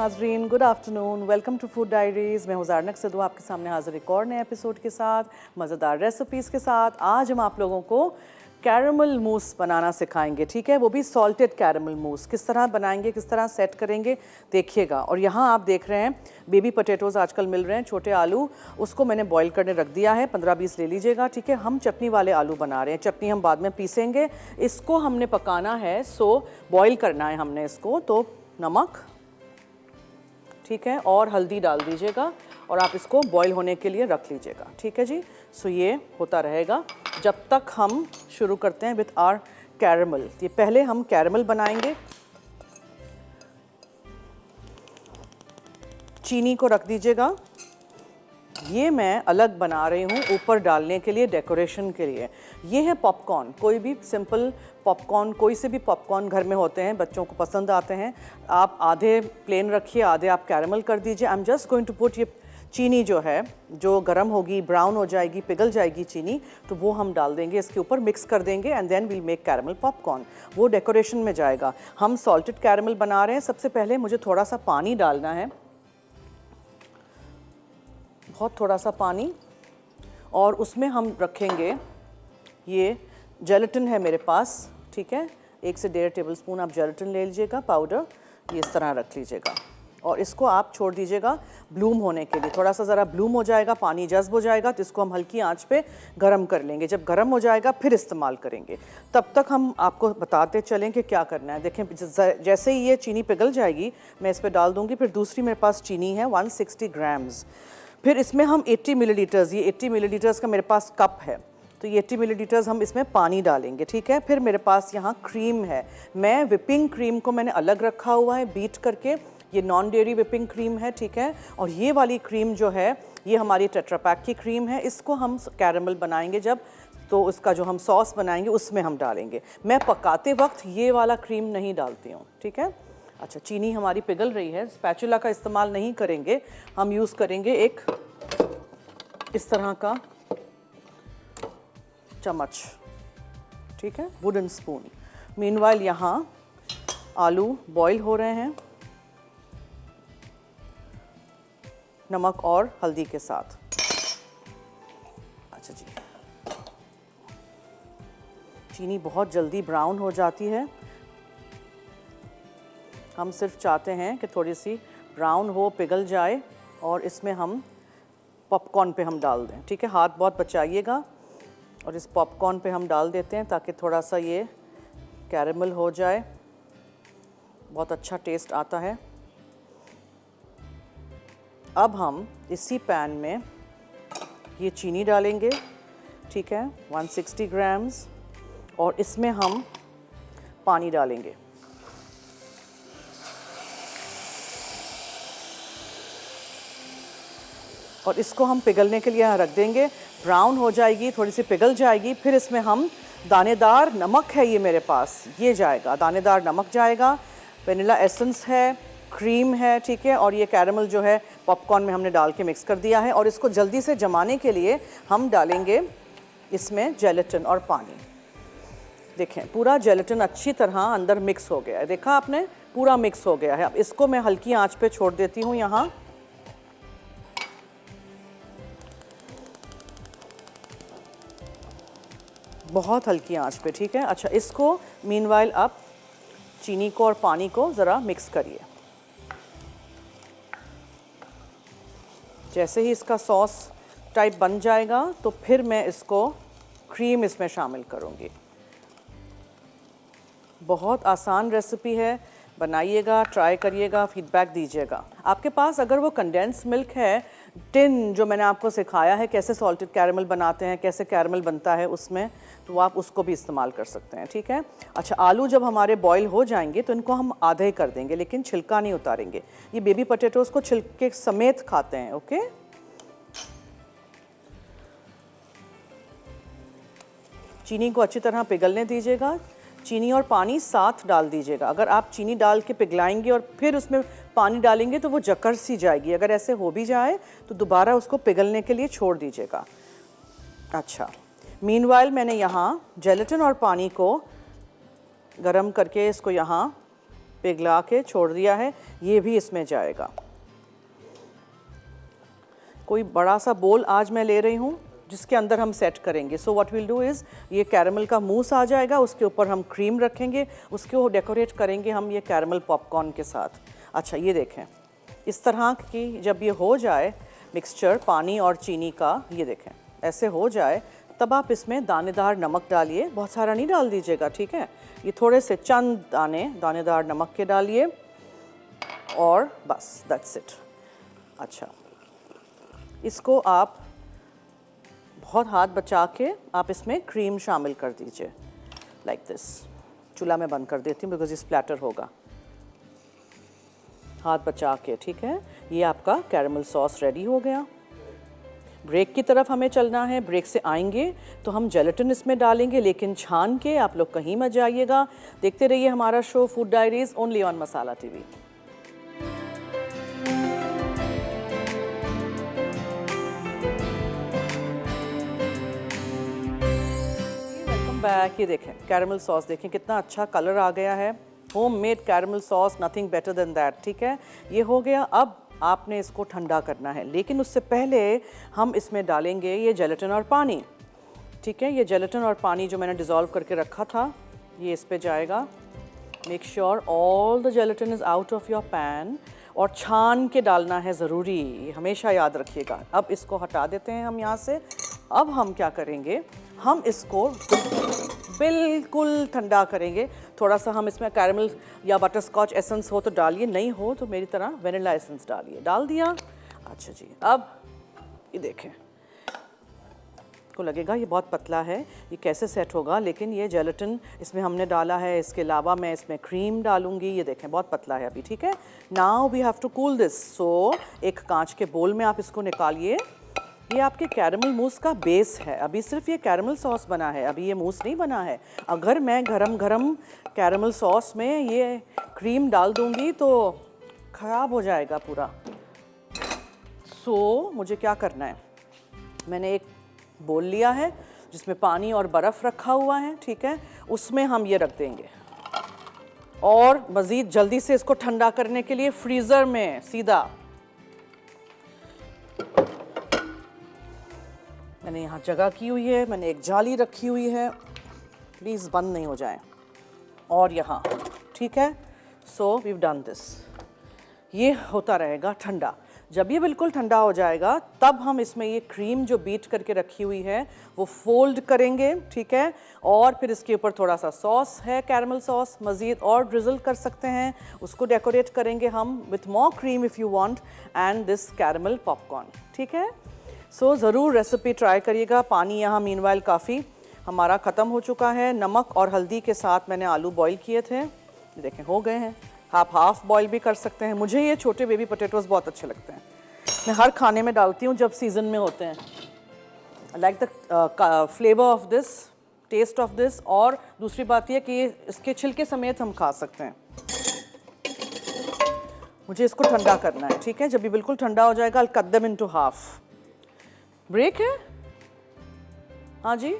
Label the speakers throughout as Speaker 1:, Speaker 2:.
Speaker 1: नाजरीन, good afternoon, welcome to food diaries. मैं हूं ज़ारनक सिद्धू, आपके सामने हाजिर एक और नए एपिसोड के साथ, मज़ेदार रेसिपीज़ के साथ। आज हम आप लोगों को कैरमल मूस बनाना सिखाएंगे, ठीक है, वो भी सॉल्टेड कैरमल मूस। किस तरह बनाएंगे, किस तरह सेट करेंगे, देखिएगा। और यहाँ आप देख रहे हैं बेबी पोटैटोज़ आजकल मिल रहे हैं, छोटे आलू, उसको मैंने बॉईल करने रख दिया है, 15-20 ले लीजिएगा, ठीक है। हम चटनी वाले आलू बना रहे हैं, चटनी हम बाद में पीसेंगे। इसको हमने पकाना है, सो बॉईल करना है हमने इसको। तो नमक, ठीक है, और हल्दी डाल दीजिएगा और आप इसको बॉईल होने के लिए रख लीजिएगा, ठीक है जी। सो ये होता रहेगा जब तक हम शुरू करते हैं विथ आवर कैरमल। ये पहले हम कैरमल बनाएंगे। चीनी को रख दीजिएगा, ये मैं अलग बना रही हूँ ऊपर डालने के लिए, डेकोरेशन के लिए। ये है पॉपकॉर्न, कोई भी सिंपल पॉपकॉर्न, कोई से भी पॉपकॉर्न घर में होते हैं, बच्चों को पसंद आते हैं। आप आधे प्लेन रखिए, आधे आप कैरमल कर दीजिए। I am just going to put, ये चीनी जो है, जो गर्म होगी, ब्राउन हो जाएगी, पिघल जाएगी चीनी, तो वो हम डाल देंगे इसके ऊपर, मिक्स कर देंगे and then we'll make caramel popcorn. वो डेकोरेशन में जाएगा। हम सॉल्टेड कैरमल बना रहे हैं। सबसे पहले मुझे थोड़ा सा पानी डालना है, बहुत थोड़ा सा पानी, और उसमें हम रखेंगे, ये जेलेटिन है मेरे पास, ठीक है, 1 से 1.5 टेबलस्पून आप जेलेटिन ले लीजिएगा, पाउडर, ये इस तरह रख लीजिएगा। और इसको आप छोड़ दीजिएगा ब्लूम होने के लिए। थोड़ा सा ज़रा ब्लूम हो जाएगा, पानी जज्ब हो जाएगा, तो इसको हम हल्की आंच पे गरम कर लेंगे। जब गरम हो जाएगा फिर इस्तेमाल करेंगे। तब तक हम आपको बताते चलें कि क्या करना है। देखें, जैसे ही ये चीनी पिघल जाएगी, मैं इस पर डाल दूँगी। फिर दूसरी मेरे पास चीनी है 160 ग्राम्स। फिर इसमें हम 80 मिलीलीटर्स, ये 80 मिलीलीटर्स का मेरे पास कप है, तो ये 80 मिलीलीटर्स हम इसमें पानी डालेंगे, ठीक है। फिर मेरे पास यहाँ क्रीम है। मैं विपिंग क्रीम को मैंने अलग रखा हुआ है बीट करके, ये नॉन डेयरी विपिंग क्रीम है, ठीक है। और ये वाली क्रीम जो है, ये हमारी टेट्रा पैक की क्रीम है। इसको हम कैरमल बनाएंगे जब, तो उसका जो हम सॉस बनाएंगे उसमें हम डालेंगे। मैं पकाते वक्त ये वाला क्रीम नहीं डालती हूँ, ठीक है। अच्छा, चीनी हमारी पिघल रही है। स्पैचुला का इस्तेमाल नहीं करेंगे, हम यूज़ करेंगे एक इस तरह का चम्मच, ठीक है, वुडन स्पून। मीनवाइल यहाँ आलू बॉईल हो रहे हैं नमक और हल्दी के साथ। अच्छा जी, चीनी बहुत जल्दी ब्राउन हो जाती है। हम सिर्फ चाहते हैं कि थोड़ी सी ब्राउन हो, पिघल जाए, और इसमें हम पॉपकॉर्न पे हम डाल दें, ठीक है। हाथ बहुत बचाइएगा। और इस पॉपकॉर्न पे हम डाल देते हैं ताकि थोड़ा सा ये कैरमल हो जाए, बहुत अच्छा टेस्ट आता है। अब हम इसी पैन में ये चीनी डालेंगे, ठीक है, 160 ग्राम्स, और इसमें हम पानी डालेंगे। और इसको हम पिघलने के लिए यहाँ रख देंगे। ब्राउन हो जाएगी, थोड़ी सी पिघल जाएगी, फिर इसमें हम दानेदार नमक है, ये मेरे पास, ये जाएगा, दानेदार नमक जाएगा। वनीला एसेंस है, क्रीम है, ठीक है। और ये कैरमल जो है पॉपकॉर्न में हमने डाल के मिक्स कर दिया है। और इसको जल्दी से जमाने के लिए हम डालेंगे इसमें जेलेटिन और पानी। देखें, पूरा जेलेटिन अच्छी तरह अंदर मिक्स हो गया है, देखा आपने, पूरा मिक्स हो गया है। अब इसको मैं हल्की आंच पे छोड़ देती हूँ यहाँ, बहुत हल्की आंच पे, ठीक है। अच्छा, इसको मीनवाइल आप चीनी को और पानी को ज़रा मिक्स करिए। जैसे ही इसका सॉस टाइप बन जाएगा तो फिर मैं इसको क्रीम इसमें शामिल करूँगी। बहुत आसान रेसिपी है, बनाइएगा, ट्राई करिएगा, फीडबैक दीजिएगा। आपके पास अगर वो कंडेंस मिल्क है, टिन जो मैंने आपको सिखाया है कैसे सॉल्टेड कैरमल बनाते हैं, कैसे कैरमल बनता है उसमें, तो आप उसको भी इस्तेमाल कर सकते हैं, ठीक है। अच्छा, आलू जब हमारे बॉईल हो जाएंगे तो इनको हम आधे कर देंगे, लेकिन छिलका नहीं उतारेंगे। ये बेबी पोटैटोज़ को छिलके समेत खाते हैं, ओके। चीनी को अच्छी तरह पिघलने दीजिएगा। चीनी और पानी साथ डाल दीजिएगा। अगर आप चीनी डाल के पिघलाएंगे और फिर उसमें पानी डालेंगे तो वो जकड़ सी जाएगी। अगर ऐसे हो भी जाए तो दोबारा उसको पिघलने के लिए छोड़ दीजिएगा। अच्छा, मीनवाइल मैंने यहाँ जेलेटिन और पानी को गरम करके इसको यहाँ पिघला के छोड़ दिया है, ये भी इसमें जाएगा। कोई बड़ा सा बोल आज मैं ले रही हूँ जिसके अंदर हम सेट करेंगे। So what will do is, ये कैरमल का मूस आ जाएगा, उसके ऊपर हम क्रीम रखेंगे, उसको डेकोरेट करेंगे हम ये कैरमल पॉपकॉर्न के साथ। अच्छा ये देखें, इस तरह की जब ये हो जाए मिक्सचर पानी और चीनी का, ये देखें ऐसे हो जाए, तब आप इसमें दानेदार नमक डालिए। बहुत सारा नहीं डाल दीजिएगा, ठीक है, ये थोड़े से चंद दाने दानेदार नमक के डालिए और बस दैट्स इट। अच्छा, इसको आप बहुत हाथ बचा के आप इसमें क्रीम शामिल कर दीजिए लाइक दिस। चूल्हा में बंद कर देती हूँ बिकॉज ये स्प्लैटर होगा। हाथ बचा के, ठीक है। ये आपका कैरमल सॉस रेडी हो गया। ब्रेक की तरफ हमें चलना है। ब्रेक से आएंगे तो हम जेलेटिन इसमें डालेंगे, लेकिन छान के। आप लोग कहीं मत जाइएगा, देखते रहिए हमारा show food diaries only on masala TV. Welcome back. ये देखें कैरमल सॉस, देखें कितना अच्छा कलर आ गया है। Homemade caramel sauce, nothing better than that, ठीक है। ये हो गया। अब आपने इसको ठंडा करना है, लेकिन उससे पहले हम इसमें डालेंगे ये जेलेटिन और पानी, ठीक है। ये जेलेटिन और पानी जो मैंने डिज़ोल्व करके रखा था, ये इस पे जाएगा। Make sure all the gelatin is out of your pan, और छान के डालना है ज़रूरी, हमेशा याद रखिएगा। अब इसको हटा देते हैं हम यहाँ से। अब हम क्या करेंगे, हम इसको बिल्कुल ठंडा करेंगे। थोड़ा सा हम इसमें कैरमल या बटर स्कॉच एसेंस हो तो डालिए, नहीं हो तो मेरी तरह वेनिला एसेंस डालिए। डाल दिया। अच्छा जी, अब ये देखें, को लगेगा ये बहुत पतला है, ये कैसे सेट होगा, लेकिन ये जेलेटिन इसमें हमने डाला है। इसके अलावा मैं इसमें क्रीम डालूंगी। ये देखें बहुत पतला है अभी, ठीक है। Now we have to cool this. So एक कांच के बोल में आप इसको निकालिए। ये आपके कैरमल मूस का बेस है। अभी सिर्फ ये कैरमल सॉस बना है, अभी ये मूस नहीं बना है। अगर मैं गरम गरम कैरमल सॉस में ये क्रीम डाल दूंगी तो ख़राब हो जाएगा पूरा। सो मुझे क्या करना है, मैंने एक बोल लिया है जिसमें पानी और बर्फ़ रखा हुआ है, ठीक है। उसमें हम ये रख देंगे, और मज़ीद जल्दी से इसको ठंडा करने के लिए फ्रीज़र में सीधा। मैंने यहाँ जगह की हुई है, मैंने एक जाली रखी हुई है, प्लीज़ बंद नहीं हो जाए, और यहाँ, ठीक है। So we have done this. ये होता रहेगा ठंडा। जब ये बिल्कुल ठंडा हो जाएगा तब हम इसमें ये क्रीम जो बीट करके रखी हुई है वो फोल्ड करेंगे, ठीक है। और फिर इसके ऊपर थोड़ा सा सॉस है, कैरमल सॉस, मज़ीद और ड्रिजल कर सकते हैं। उसको डेकोरेट करेंगे हम with more cream if you want, and this caramel popcorn, ठीक है। सो ज़रूर रेसिपी ट्राई करिएगा। पानी यहाँ मीनवाइल काफ़ी हमारा ख़त्म हो चुका है। नमक और हल्दी के साथ मैंने आलू बॉईल किए थे, देखें हो गए हैं। आप हाफ बॉईल भी कर सकते हैं। मुझे ये छोटे बेबी पोटैटोज़ बहुत अच्छे लगते हैं, मैं हर खाने में डालती हूँ जब सीज़न में होते हैं। Like the flavour of this, taste of this. और दूसरी बात यह कि इसके छिलके समेत हम खा सकते हैं। मुझे इसको ठंडा करना है, ठीक है। जब ये बिल्कुल ठंडा हो जाएगा, I'll cut them into half। Break है? हाँ जी,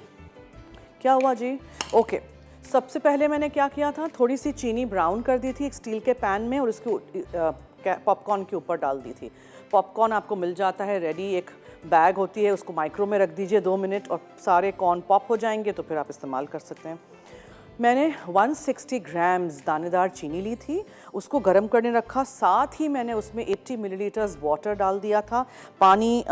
Speaker 1: क्या हुआ जी? ओके। सबसे पहले मैंने क्या किया था, थोड़ी सी चीनी ब्राउन कर दी थी एक स्टील के पैन में, और उसके पॉपकॉर्न के ऊपर डाल दी थी। पॉपकॉर्न आपको मिल जाता है रेडी, एक बैग होती है, उसको माइक्रो में रख दीजिए 2 मिनट, और सारे कॉर्न पॉप हो जाएंगे, तो फिर आप इस्तेमाल कर सकते हैं। मैंने 160 ग्राम्स दानेदार चीनी ली थी, उसको गर्म करने रखा। साथ ही मैंने उसमें 80 मिलीलीटर्स वाटर डाल दिया था। पानी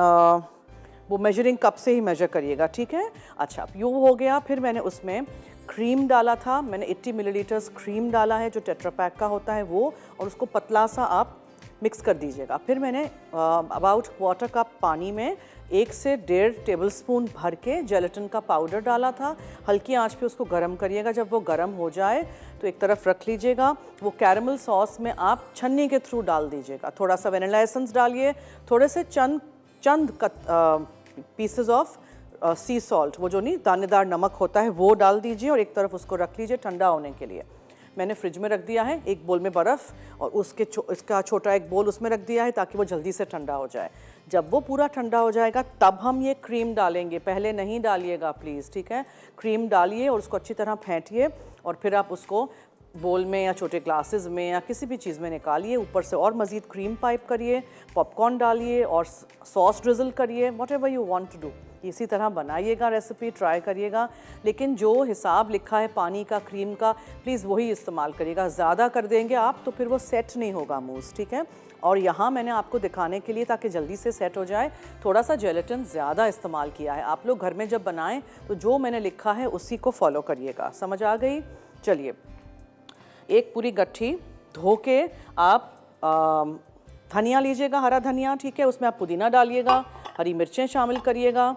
Speaker 1: वो मेजरिंग कप से ही मेजर करिएगा, ठीक है। अच्छा, ये हो गया। फिर मैंने उसमें क्रीम डाला था, मैंने 80 मिलीलीटर्स क्रीम डाला है जो टेट्रा पैक का होता है वो, और उसको पतला सा आप मिक्स कर दीजिएगा। फिर मैंने अबाउट 1/4 कप पानी में 1 से 1.5 टेबलस्पून भर के जेलेटिन का पाउडर डाला था। हल्की आंच पे उसको गर्म करिएगा। जब वो गर्म हो जाए तो एक तरफ रख लीजिएगा। वो कैरमल सॉस में आप छन्नी के थ्रू डाल दीजिएगा। थोड़ा सा वेनिला एसेंस डालिए, थोड़े से चंद पीसेस ऑफ सी सॉल्ट, वो जो नहीं दानेदार नमक होता है, वो डाल दीजिए, और एक तरफ उसको रख लीजिए ठंडा होने के लिए। मैंने फ्रिज में रख दिया है एक बोल में बर्फ़, और इसका छोटा एक बोल उसमें रख दिया है ताकि वो जल्दी से ठंडा हो जाए। जब वो पूरा ठंडा हो जाएगा तब हम ये क्रीम डालेंगे, पहले नहीं डालिएगा प्लीज़, ठीक है। क्रीम डालिए और उसको अच्छी तरह फेंटिए, और फिर आप उसको बोल में या छोटे ग्लासेस में या किसी भी चीज़ में निकालिए, ऊपर से और मज़ीद क्रीम पाइप करिए, पॉपकॉर्न डालिए और सॉस ड्रिजल करिए, whatever you want to do. इसी तरह बनाइएगा, रेसिपी ट्राई करिएगा, लेकिन जो हिसाब लिखा है पानी का, क्रीम का, प्लीज़ वही इस्तेमाल करिएगा। ज़्यादा कर देंगे आप तो फिर वो सेट नहीं होगा मूस, ठीक है। और यहाँ मैंने आपको दिखाने के लिए, ताकि जल्दी से सेट हो जाए, थोड़ा सा जेलेटिन ज़्यादा इस्तेमाल किया है। आप लोग घर में जब बनाएं तो जो मैंने लिखा है उसी को फॉलो करिएगा। समझ आ गई? चलिए, एक पूरी गट्ठी धो के आप धनिया लीजिएगा, हरा धनिया, ठीक है। उसमें आप पुदीना डालिएगा, हरी मिर्चें शामिल करिएगा,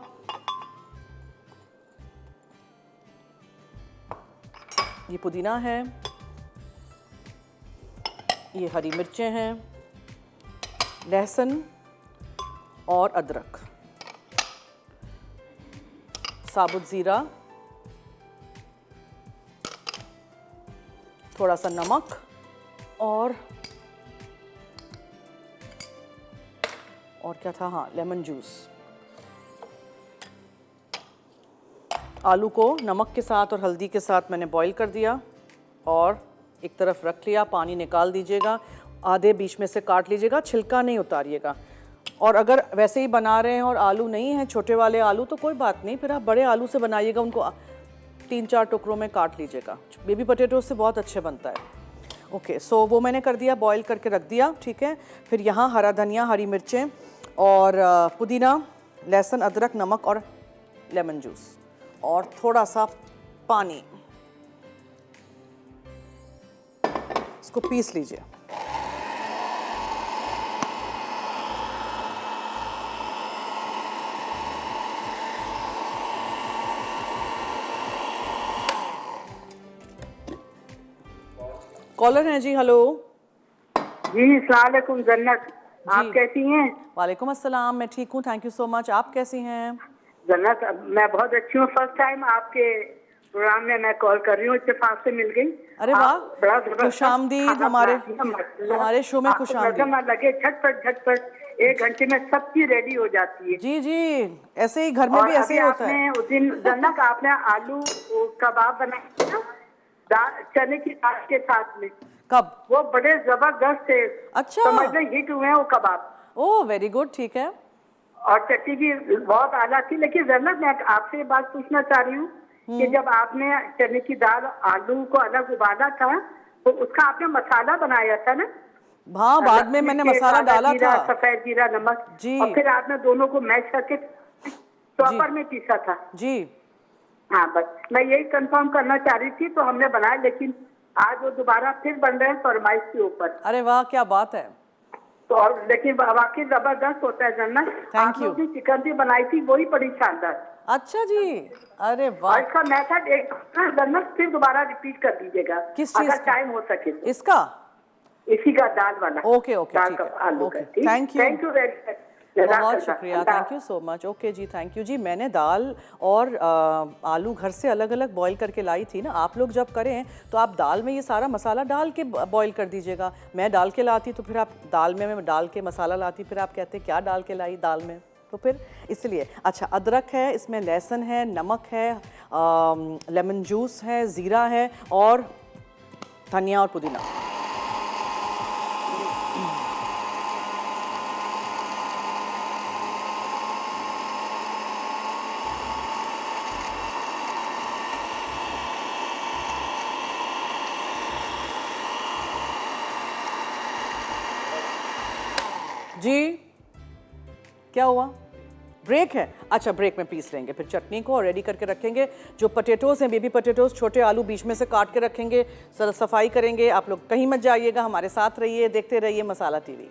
Speaker 1: ये पुदीना है, ये हरी मिर्चें हैं, लहसुन और अदरक, साबुत ज़ीरा, थोड़ा सा नमक और क्या था, हाँ, लेमन जूस। आलू को नमक के साथ और हल्दी के साथ मैंने बॉईल कर दिया और एक तरफ रख लिया। पानी निकाल दीजिएगा, आधे बीच में से काट लीजिएगा, छिलका नहीं उतारिएगा। और अगर वैसे ही बना रहे हैं और आलू नहीं है, छोटे वाले आलू, तो कोई बात नहीं, फिर आप बड़े आलू से बनाइएगा, उनको 3-4 टुकड़ों में काट लीजिएगा। बेबी पोटैटो से बहुत अच्छे बनता है। ओके, सो वो मैंने कर दिया, बॉईल करके रख दिया, ठीक है। फिर यहाँ हरा धनिया, हरी मिर्चें और पुदीना, लहसुन, अदरक, नमक और लेमन जूस और थोड़ा सा पानी, इसको पीस लीजिए। कॉलर हैं जी, हेलो
Speaker 2: जी, अस्सलाम वालेकुम जन्नत, आप कैसी हैं?
Speaker 1: वालेकुम अस्सलाम, मैं ठीक हूँ, थैंक यू सो मच। आप कैसी हैं?
Speaker 2: जन्नत, मैं बहुत अच्छी हूँ। फर्स्ट टाइम आपके प्रोग्राम में मैं कॉल कर रही हूँ, इत्तेफाक से मिल गई।
Speaker 1: अरे वाह, खुशामदीद, हमारे शो में खुशामदीद।
Speaker 2: लगे झटपट 1 घंटे में सब चीज रेडी हो जाती है।
Speaker 1: जी जी, ऐसे ही घर में भी ऐसे ही होता है।
Speaker 2: उस दिन जन्नत आपने आलू कबाब बनाया था चने की दाल के साथ में।
Speaker 1: कब?
Speaker 2: वो बड़े जबरदस्त थे।
Speaker 1: अच्छा,
Speaker 2: समझ लें हिट हुए हैं वो कबाब।
Speaker 1: ओह वेरी गुड, ठीक है।
Speaker 2: और चटनी भी बहुत आला थी। लेकिन जन्नत, मैं आपसे ये बात पूछना चाह रही हूँ कि जब आपने चने की दाल आलू को अलग उबाला था तो उसका आपने मसाला बनाया था ना?
Speaker 1: हाँ, बाद में मैंने मसाला डाला था,
Speaker 2: सफेद जीरा, नमक
Speaker 1: जी।
Speaker 2: और फिर आपने दोनों को मैश करके चॉपर में पीसा था
Speaker 1: जी।
Speaker 2: हाँ, बस मैं यही कंफर्म करना चाह रही थी। तो हमने बनाया, लेकिन आज वो दोबारा फिर बन रहे हैं फरमाइश के ऊपर।
Speaker 1: अरे वाह, क्या बात है।
Speaker 2: तो और लेकिन वाकई जबरदस्त होता है जन्नत।
Speaker 1: Thank you.
Speaker 2: चिकन भी बनाई थी, वही बड़ी शानदार।
Speaker 1: अच्छा जी, अरे वाह।
Speaker 2: और इसका मेथड एक जन्नत फिर दोबारा रिपीट कर दीजिएगा,
Speaker 1: किस चीज
Speaker 2: अगर टाइम हो सके तो।
Speaker 1: इसका?
Speaker 2: इसी का दाल वाला।
Speaker 1: ओके ओके,
Speaker 2: दाल का आलू का।
Speaker 1: Thank you,
Speaker 2: thank you very much,
Speaker 1: बहुत शुक्रिया, thank you so much. Okay जी, थैंक यू जी। मैंने दाल और आलू घर से अलग अलग बॉईल करके लाई थी ना। आप लोग जब करें तो आप दाल में ये सारा मसाला डाल के बॉईल कर दीजिएगा। मैं डाल के लाती तो फिर आप दाल में मैं डाल के मसाला लाती, फिर आप कहते क्या डाल के लाई दाल में, तो फिर इसलिए। अच्छा, अदरक है इसमें, लहसुन है, नमक है, लेमन जूस है, ज़ीरा है और धनिया और पुदीना। जी, क्या हुआ? ब्रेक है? अच्छा, ब्रेक में पीस लेंगे फिर चटनी को और रेडी करके रखेंगे। जो पोटैटोज़ हैं, बेबी पोटैटोज़, छोटे आलू बीच में से काट के रखेंगे, सफाई करेंगे। आप लोग कहीं मत जाइएगा, हमारे साथ रहिए, देखते रहिए मसाला टीवी।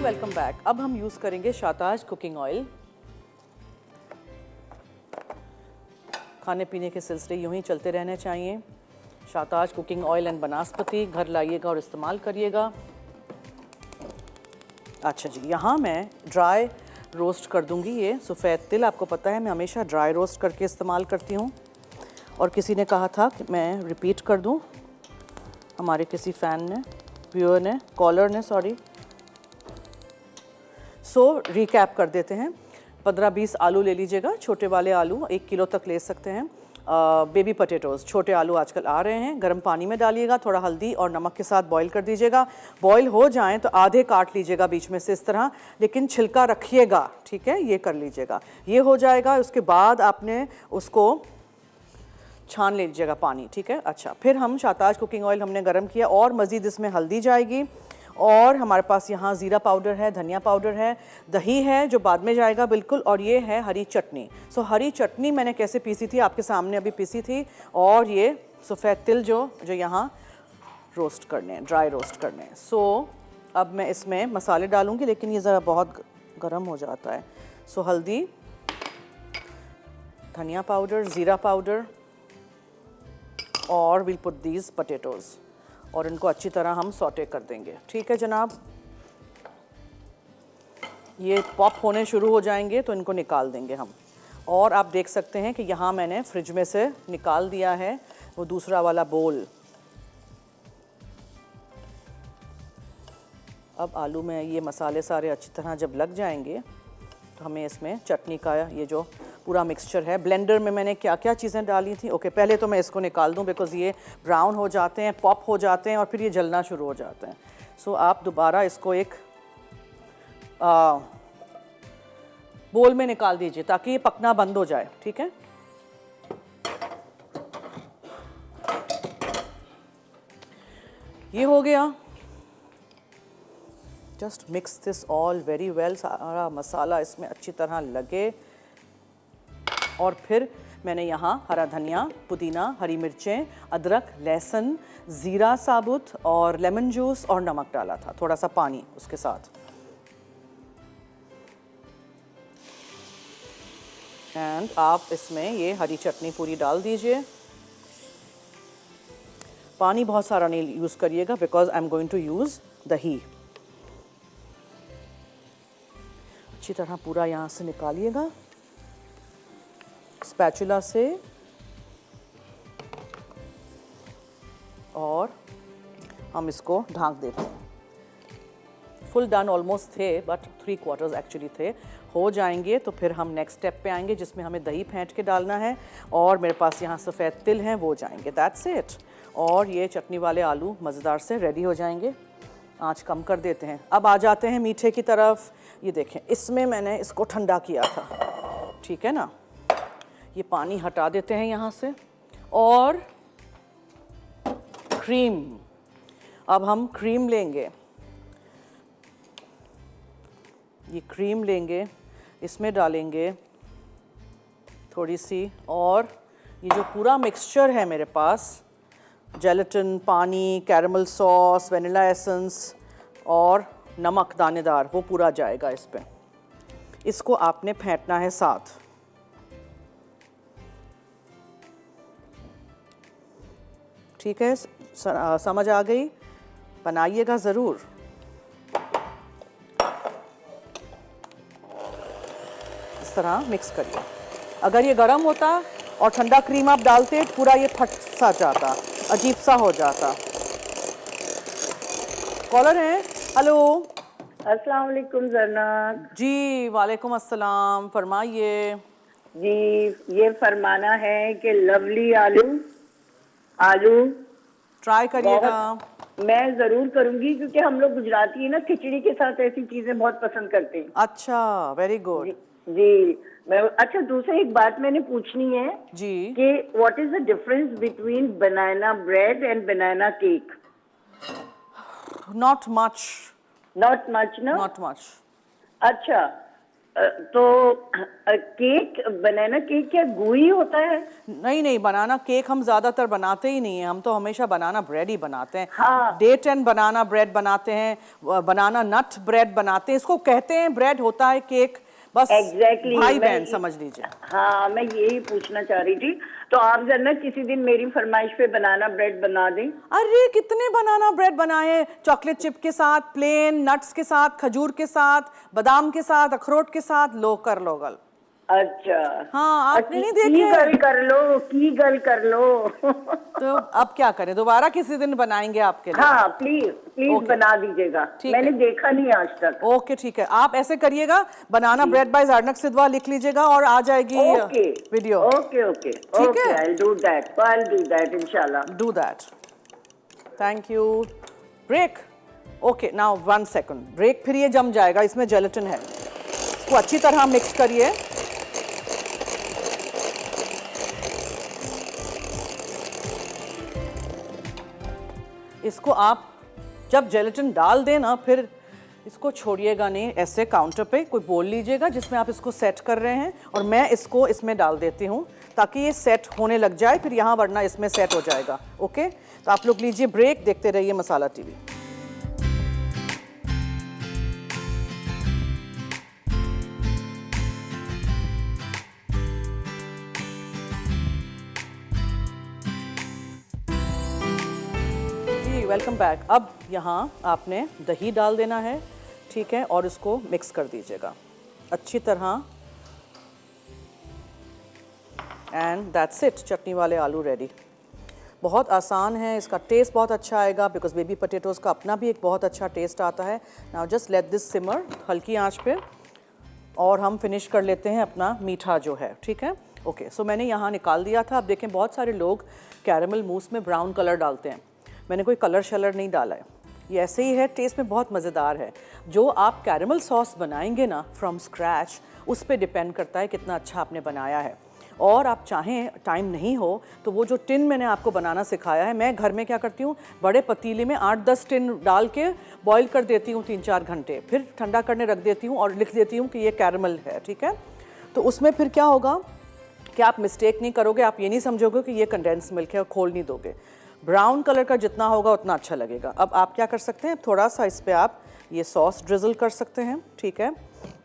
Speaker 1: Welcome back. अब हम यूज़ करेंगे शाहताज कुकिंग ऑयल। खाने पीने के सिलसिले यूं ही चलते रहने चाहिए। शाहताज कुकिंग ऑयल एंड बनास्पति घर लाइएगा और इस्तेमाल करिएगा। अच्छा जी, यहाँ मैं ड्राई रोस्ट कर दूंगी। ये सफ़ेद तिल, आपको पता है मैं हमेशा ड्राई रोस्ट करके इस्तेमाल करती हूँ। और किसी ने कहा था कि मैं रिपीट कर दूँ, हमारे किसी फ़ैन ने, व्यूअर ने, कॉलर ने, सॉरी। सो रिकैप कर देते हैं। 15-20 आलू ले लीजिएगा, छोटे वाले आलू 1 किलो तक ले सकते हैं। बेबी पोटैटोज़, छोटे आलू आजकल आ रहे हैं। गर्म पानी में डालिएगा, थोड़ा हल्दी और नमक के साथ बॉईल कर दीजिएगा। बॉईल हो जाएं तो आधे काट लीजिएगा बीच में से इस तरह, लेकिन छिलका रखिएगा, ठीक है, ये कर लीजिएगा। ये हो जाएगा, उसके बाद आपने उसको छान लीजिएगा पानी, ठीक है। अच्छा, फिर हम शाहताज कुकिंग ऑयल हमने गर्म किया और मज़ीद इसमें हल्दी जाएगी और हमारे पास यहाँ ज़ीरा पाउडर है, धनिया पाउडर है, दही है जो बाद में जाएगा बिल्कुल, और ये है हरी चटनी। सो हरी चटनी मैंने कैसे पीसी थी आपके सामने अभी पीसी थी। और ये सफ़ेद तिल जो यहाँ रोस्ट करने हैं, ड्राई रोस्ट करने हैं। सो अब मैं इसमें मसाले डालूँगी, लेकिन ये ज़रा बहुत गर्म हो जाता है। सो हल्दी, धनिया पाउडर, ज़ीरा पाउडर और विल पुट दीज पोटैटोज़ और इनको अच्छी तरह हम सॉटे कर देंगे, ठीक है जनाब। ये पॉप होने शुरू हो जाएंगे तो इनको निकाल देंगे हम। और आप देख सकते हैं कि यहाँ मैंने फ्रिज में से निकाल दिया है वो दूसरा वाला बोल। अब आलू में ये मसाले सारे अच्छी तरह जब लग जाएंगे तो हमें इसमें चटनी का ये जो पूरा मिक्सचर है, ब्लेंडर में मैंने क्या क्या चीज़ें डाली थी। ओके, पहले तो मैं इसको निकाल दूं बिकॉज़ ये ब्राउन हो जाते हैं, पॉप हो जाते हैं और फिर ये जलना शुरू हो जाते हैं। सो आप दोबारा इसको एक बोल में निकाल दीजिए ताकि ये पकना बंद हो जाए, ठीक है। ये हो गया। Just mix this all very well, सारा मसाला इसमें अच्छी तरह लगे। और फिर मैंने यहाँ हरा धनिया, पुदीना, हरी मिर्चें, अदरक, लहसुन, ज़ीरा साबुत और लेमन जूस और नमक डाला था, थोड़ा सा पानी उसके साथ। एंड आप इसमें ये हरी चटनी पूरी डाल दीजिए। पानी बहुत सारा नहीं यूज़ करिएगा because I am going to use dahi. अच्छी तरह पूरा यहाँ से निकालिएगा स्पैचुला से और हम इसको ढाँक देते हैं। फुल डन ऑलमोस्ट थे बट 3/4 एक्चुअली थे। हो जाएंगे तो फिर हम नेक्स्ट स्टेप पे आएंगे जिसमें हमें दही फेंट के डालना है और मेरे पास यहाँ सफ़ेद तिल हैं वो जाएंगे। That's it. और ये चटनी वाले आलू मज़ेदार से रेडी हो जाएंगे। आँच कम कर देते हैं। अब आ जाते हैं मीठे की तरफ। ये देखें, इसमें मैंने इसको ठंडा किया था, ठीक है ना। ये पानी हटा देते हैं यहाँ से और क्रीम। अब हम क्रीम लेंगे, ये क्रीम लेंगे, इसमें डालेंगे थोड़ी सी। और ये जो पूरा मिक्सचर है मेरे पास, जेलेटिन, पानी, कैरमल सॉस, वनीला एसेंस और नमक दानेदार, वो पूरा जाएगा इस पे। इसको आपने फेंटना है साथ। ठीक है, समझ आ गई? बनाइएगा ज़रूर। इस तरह मिक्स करिए। अगर ये गर्म होता और ठंडा क्रीम आप डालते पूरा ये फट सा जाता, अजीब सा हो जाता। कॉलर है, हेलो।
Speaker 3: अस्सलाम वालेकुम जरनाक
Speaker 1: जी। वालेकुम अस्सलाम, फरमाइए
Speaker 3: जी। ये फरमाना है कि लवली आलू
Speaker 1: ट्राई करिएगा।
Speaker 3: मैं जरूर करूंगी क्योंकि हम लोग गुजराती है ना, खिचड़ी के साथ ऐसी चीजें बहुत पसंद करते हैं।
Speaker 1: अच्छा, वेरी गुड
Speaker 3: जी। मैं अच्छा, दूसरी एक बात मैंने पूछनी है
Speaker 1: जी
Speaker 3: कि what is the difference between banana bread and banana cake?
Speaker 1: Not much
Speaker 3: ना।
Speaker 1: Not much.
Speaker 3: अच्छा, तो केक, बनाना केक क्या gooey होता है?
Speaker 1: नहीं, बनाना केक हम ज्यादातर बनाते ही नहीं है। हम तो हमेशा बनाना ब्रेड ही बनाते हैं।
Speaker 3: हाँ।
Speaker 1: डेट एंड बनाना ब्रेड बनाते हैं, बनाना नट ब्रेड बनाते हैं। इसको कहते हैं ब्रेड, होता है केक। बस
Speaker 3: Exactly,
Speaker 1: भाई बहन समझ लीजिए।
Speaker 3: हाँ, मैं यही पूछना चाह रही थी। तो आप जरा किसी दिन मेरी फरमाइश पे बनाना ब्रेड बना दें।
Speaker 1: अरे कितने बनाना ब्रेड बनाए, चॉकलेट चिप के साथ, प्लेन नट्स के साथ, खजूर के साथ, बादाम के साथ, अखरोट के साथ। लो कर लो गल।
Speaker 3: अच्छा।
Speaker 1: हाँ, आपने नहीं
Speaker 3: की
Speaker 1: देखे?
Speaker 3: गल कर लो, की गल कर लो।
Speaker 1: तो अब क्या करें, दोबारा किसी दिन बनाएंगे आपके लिए।
Speaker 3: हाँ प्लीज प्लीज
Speaker 1: ओके,
Speaker 3: बना दीजिएगा,
Speaker 1: ठीक
Speaker 3: मैंने
Speaker 1: है।
Speaker 3: देखा नहीं आज तक।
Speaker 1: ओके ठीक है, आप ऐसे करिएगा, बनाना
Speaker 3: जी।
Speaker 1: ब्रेड बाय ज़ारनक सिद्धवा लिख लीजिएगा और आ जाएगी
Speaker 3: ओके
Speaker 1: वीडियो।
Speaker 3: ओके ओके
Speaker 1: ठीक
Speaker 3: ओके,
Speaker 1: है,
Speaker 3: आई डू दैट इंशाल्लाह।
Speaker 1: Do that. Thank you. Break. Okay, now 1 second break. फिर ये जम जाएगा, इसमें जेलेटिन है, इसको अच्छी तरह मिक्स करिए। इसको आप जब जेलेटिन डाल दें ना, फिर इसको छोड़िएगा नहीं, ऐसे काउंटर पे कोई बोल लीजिएगा जिसमें आप इसको सेट कर रहे हैं, और मैं इसको इसमें डाल देती हूँ ताकि ये सेट होने लग जाए, फिर यहाँ वरना इसमें सेट हो जाएगा। ओके, तो आप लोग लीजिए ब्रेक, देखते रहिए मसाला टीवी। Welcome back. अब यहाँ आपने दही डाल देना है, ठीक है, और इसको मिक्स कर दीजिएगा अच्छी तरह। एंड दैट्स इट, चटनी वाले आलू रेडी। बहुत आसान है, इसका टेस्ट बहुत अच्छा आएगा बिकॉज बेबी पोटैटोज़ का अपना भी एक बहुत अच्छा टेस्ट आता है। नाउ जस्ट लेट दिस सिमर हल्की आंच पे, और हम फिनिश कर लेते हैं अपना मीठा जो है, ठीक है। ओके, सो मैंने यहाँ निकाल दिया था। अब देखें, बहुत सारे लोग कैरेमल मूस में ब्राउन कलर डालते हैं, मैंने कोई कलर शलर नहीं डाला है, ये ऐसे ही है, टेस्ट में बहुत मज़ेदार है। जो आप कैरेमल सॉस बनाएंगे ना फ्रॉम स्क्रैच, उस पर डिपेंड करता है कितना अच्छा आपने बनाया है। और आप चाहें, टाइम नहीं हो तो वो जो टिन मैंने आपको बनाना सिखाया है, मैं घर में क्या करती हूँ, बड़े पतीले में 8-10 टिन डाल के बॉईल कर देती हूँ 3-4 घंटे, फिर ठंडा करने रख देती हूँ और लिख देती हूँ कि ये कैरेमल है, ठीक है। तो उसमें फिर क्या होगा कि आप मिस्टेक नहीं करोगे, आप ये नहीं समझोगे कि ये कंडेंस मिल्क है और खोल नहीं दोगे। ब्राउन कलर का जितना होगा उतना अच्छा लगेगा। अब आप क्या कर सकते हैं, थोड़ा सा इस पे आप ये सॉस ड्रिजल कर सकते हैं, ठीक है,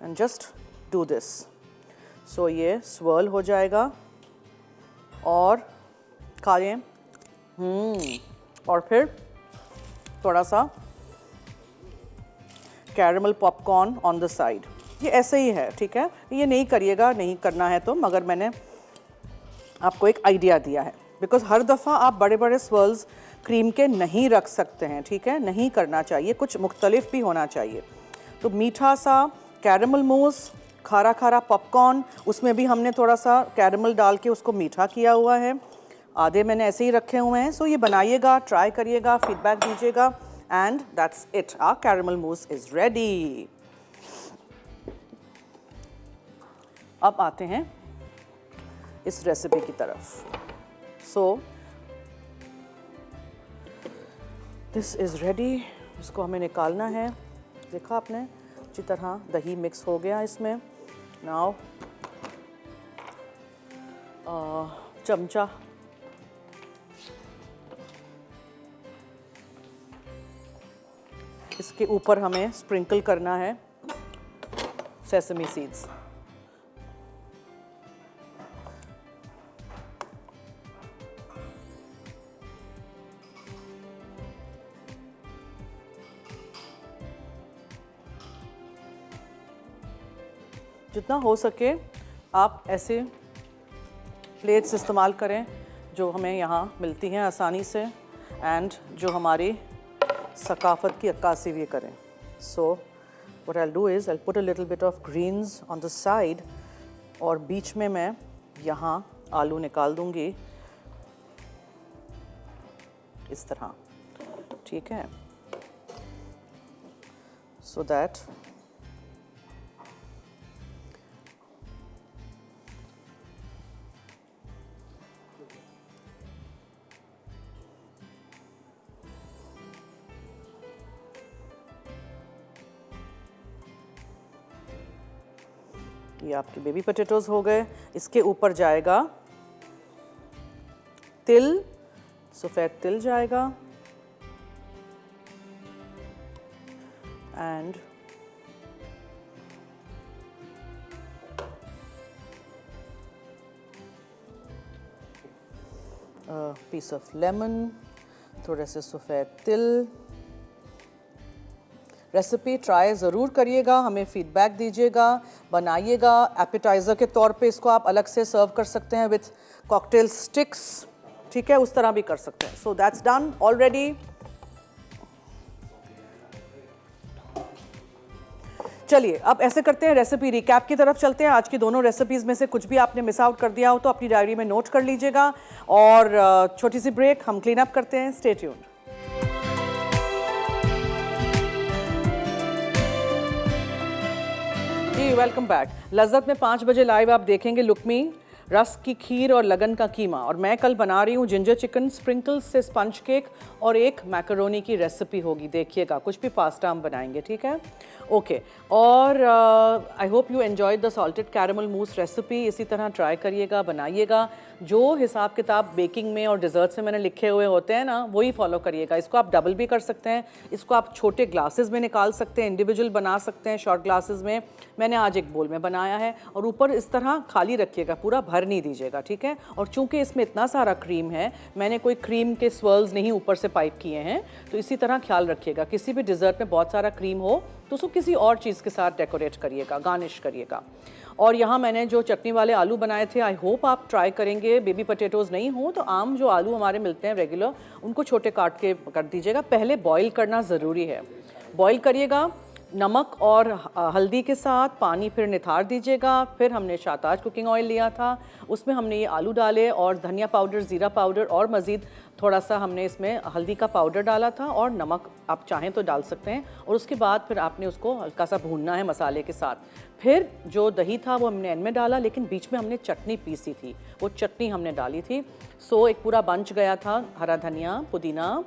Speaker 1: एंड जस्ट डू दिस। सो ये स्वर्ल हो जाएगा और खाएं। और फिर थोड़ा सा caramel popcorn on the side. ये ऐसे ही है, ठीक है, ये नहीं करिएगा, नहीं करना है तो, मगर मैंने आपको एक आइडिया दिया है बिकॉज हर दफ़ा आप बड़े बड़े स्वर्ल्स क्रीम के नहीं रख सकते हैं, ठीक है, नहीं करना चाहिए, कुछ मुख्तलिफ भी होना चाहिए। तो मीठा सा कैरेमल मूस, खारा खारा पॉपकॉर्न, उसमें भी हमने थोड़ा सा कैरेमल डाल के उसको मीठा किया हुआ है, आधे मैंने ऐसे ही रखे हुए हैं। सो ये बनाइएगा, ट्राई करिएगा, फीडबैक दीजिएगा, and that's it, our caramel mousse is ready. अब आते हैं इस रेसिपी की तरफ। सो दिस इज़ रेडी, इसको हमें निकालना है। देखा आपने, अच्छी तरह दही मिक्स हो गया इसमें। नाउ चमचा इसके ऊपर हमें स्प्रिंकल करना है सेसमी सीड्स। जितना हो सके आप ऐसे प्लेट्स इस्तेमाल करें जो हमें यहाँ मिलती हैं आसानी से, एंड जो हमारी सकाफ़त की अक्कासी भी करें। So what I will do is I will put a little bit of greens on the side, और बीच में मैं यहाँ आलू निकाल दूँगी इस तरह, ठीक है, सो दैट ये आपके बेबी पोटैटोज़ हो गए। इसके ऊपर जाएगा तिल, सफ़ेद तिल जाएगा, एंड पीस ऑफ लेमन, थोड़े से सफ़ेद तिल, रेसिपी ट्राई ज़रूर करिएगा, हमें फीडबैक दीजिएगा, बनाइएगा। एपेटाइज़र के तौर पे इसको आप अलग से सर्व कर सकते हैं विथ कॉकटेल स्टिक्स, ठीक है, उस तरह भी कर सकते हैं। So that's done already. चलिए अब ऐसे करते हैं, रेसिपी रिकैप की तरफ चलते हैं। आज की दोनों रेसिपीज़ में से कुछ भी आपने मिस आउट कर दिया हो तो अपनी डायरी में नोट कर लीजिएगा। और छोटी सी ब्रेक, हम क्लीन अप करते हैं। Stay tuned. जी वेलकम बैक। लज्जत में 5 बजे लाइव आप देखेंगे लुकमी, रस की खीर और लगन का कीमा। और मैं कल बना रही हूँ जिंजर चिकन स्प्रिंकल्स से स्पंज केक और एक मैकरोनी की रेसिपी होगी, देखिएगा। कुछ भी पास्ता हम बनाएंगे, ठीक है, ओके। और I hope you enjoyed the salted caramel mousse recipe. इसी तरह ट्राई करिएगा, बनाइएगा। जो हिसाब किताब बेकिंग में और डिज़र्ट्स में मैंने लिखे हुए होते हैं ना, वही फॉलो करिएगा। इसको आप डबल भी कर सकते हैं, इसको आप छोटे ग्लासेस में निकाल सकते हैं, इंडिविजुअल बना सकते हैं शॉर्ट ग्लासेस में। मैंने आज एक बोल में बनाया है। और ऊपर इस तरह खाली रखिएगा, पूरा भर नहीं दीजिएगा, ठीक है। और चूंकि इसमें इतना सारा क्रीम है, मैंने कोई क्रीम के स्वर्ल्स नहीं ऊपर से पाइप किए हैं, तो इसी तरह ख्याल रखिएगा। किसी भी डिज़र्ट में बहुत सारा क्रीम हो तो उसको किसी और चीज़ के साथ डेकोरेट करिएगा, गार्निश करिएगा। और यहाँ मैंने जो चटनी वाले आलू बनाए थे, आई होप आप ट्राई करेंगे। बेबी पोटैटोज़ नहीं हो तो आम जो आलू हमारे मिलते हैं रेगुलर, उनको छोटे काट के कर दीजिएगा। पहले बॉईल करना ज़रूरी है, बॉईल करिएगा नमक और हल्दी के साथ, पानी फिर निथार दीजिएगा। फिर हमने शाताज कुकिंग ऑयल लिया था, उसमें हमने ये आलू डाले और धनिया पाउडर, ज़ीरा पाउडर और मज़ीद थोड़ा सा हमने इसमें हल्दी का पाउडर डाला था और नमक आप चाहें तो डाल सकते हैं। और उसके बाद फिर आपने उसको हल्का सा भूनना है मसाले के साथ। फिर जो दही था वो हमने एंड में डाला, लेकिन बीच में हमने चटनी पीसी थी, वो चटनी हमने डाली थी। सो एक पूरा बंच गया था, हरा धनिया, पुदीना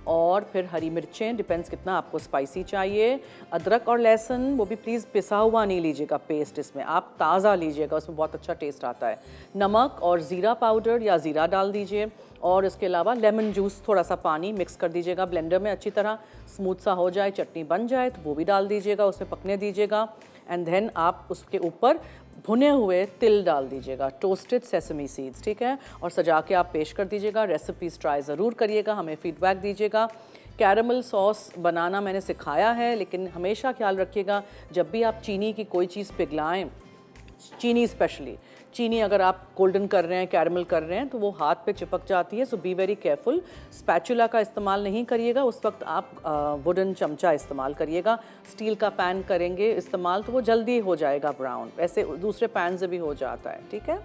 Speaker 1: और फिर हरी मिर्चें, डिपेंड्स कितना आपको स्पाइसी चाहिए। अदरक और लहसुन, वो भी प्लीज़ पिसा हुआ नहीं लीजिएगा पेस्ट, इसमें आप ताज़ा लीजिएगा, उसमें बहुत अच्छा टेस्ट आता है। नमक और ज़ीरा पाउडर या ज़ीरा डाल दीजिए। और इसके अलावा लेमन जूस, थोड़ा सा पानी मिक्स कर दीजिएगा ब्लेंडर में, अच्छी तरह स्मूथ सा हो जाए, चटनी बन जाए तो वो भी डाल दीजिएगा, उसमें पकने दीजिएगा। एंड देन आप उसके ऊपर भुने हुए तिल डाल दीजिएगा, टोस्टेड सेसमी सीड्स, ठीक है। और सजा के आप पेश कर दीजिएगा। रेसिपीज़ ट्राई ज़रूर करिएगा, हमें फीडबैक दीजिएगा। कैरमल सॉस बनाना मैंने सिखाया है, लेकिन हमेशा ख्याल रखिएगा जब भी आप चीनी की कोई चीज़ पिघलाएं, चीनी स्पेशली, चीनी अगर आप गोल्डन कर रहे हैं, कैरमल कर रहे हैं, तो वो हाथ पे चिपक जाती है। सो बी वेरी केयरफुल। स्पैचुला का इस्तेमाल नहीं करिएगा, उस वक्त आप वुडन चमचा इस्तेमाल करिएगा। स्टील का पैन करेंगे इस्तेमाल तो वो जल्दी हो जाएगा ब्राउन, वैसे दूसरे पैन से भी हो जाता है, ठीक है।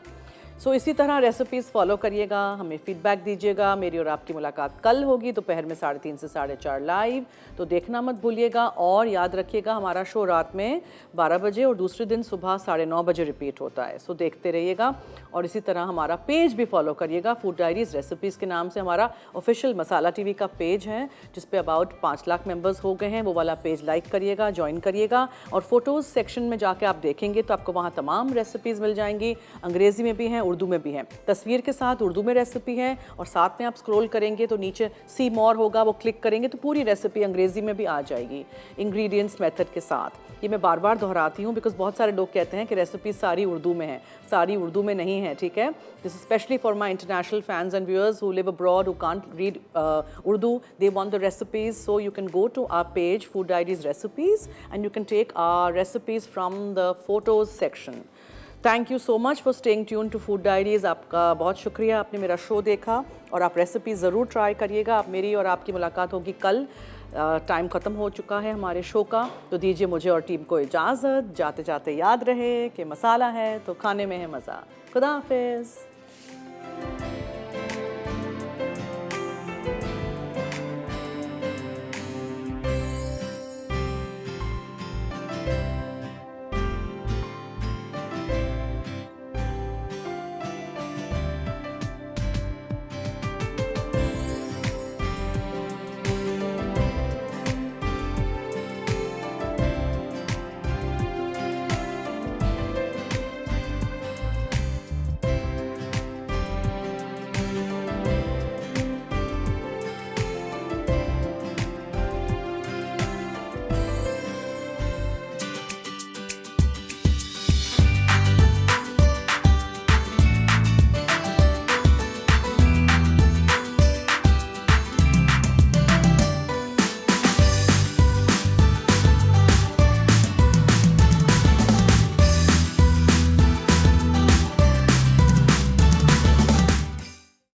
Speaker 1: सो इसी तरह रेसिपीज़ फॉलो करिएगा, हमें फीडबैक दीजिएगा। मेरी और आपकी मुलाकात कल होगी दोपहर में 3:30 से 4:30 लाइव, तो देखना मत भूलिएगा। और याद रखिएगा हमारा शो रात में 12 बजे और दूसरे दिन सुबह 9:30 बजे रिपीट होता है। सो देखते रहिएगा। और इसी तरह हमारा पेज भी फॉलो करिएगा, फूड डायरीज़ रेसिपीज़ के नाम से हमारा ऑफिशियल मसाला टीवी का पेज है, जिस पे अबाउट 5 लाख मेंबर्स हो गए हैं। वो वाला पेज लाइक करिएगा, ज्वाइन करिएगा। और फोटोज़ सेक्शन में जाके आप देखेंगे तो आपको वहाँ तमाम रेसिपीज़ मिल जाएंगी, अंग्रेज़ी में भी हैं, उर्दू में भी हैं। तस्वीर के साथ उर्दू में रेसिपी है, और साथ में आप स्क्रॉल करेंगे तो नीचे सी मोर होगा, वो क्लिक करेंगे तो पूरी रेसिपी अंग्रेज़ी में भी आ जाएगी, इंग्रेडिएंट्स मेथड के साथ। ये मैं बार बार दोहराती हूँ बिकॉज बहुत सारे लोग कहते हैं कि रेसिपी सारी उर्दू में है, सारी उर्दू में नहीं है, ठीक है। This specially for my international fans and viewers who live abroad, who can't read Urdu, they want the recipes, so you can go to our page food diaries recipes and you can take our recipes from the photos section. Thank you so much for staying tune to food diaries. आपका बहुत शुक्रिया, आपने मेरा show देखा और आप recipe ज़रूर try करिएगा। आप मेरी और आपकी मुलाकात होगी कल। टाइम ख़त्म हो चुका है हमारे शो का, तो दीजिए मुझे और टीम को इजाज़त। जाते जाते याद रहे कि मसाला है तो खाने में है मज़ा। खुदा हाफिज़।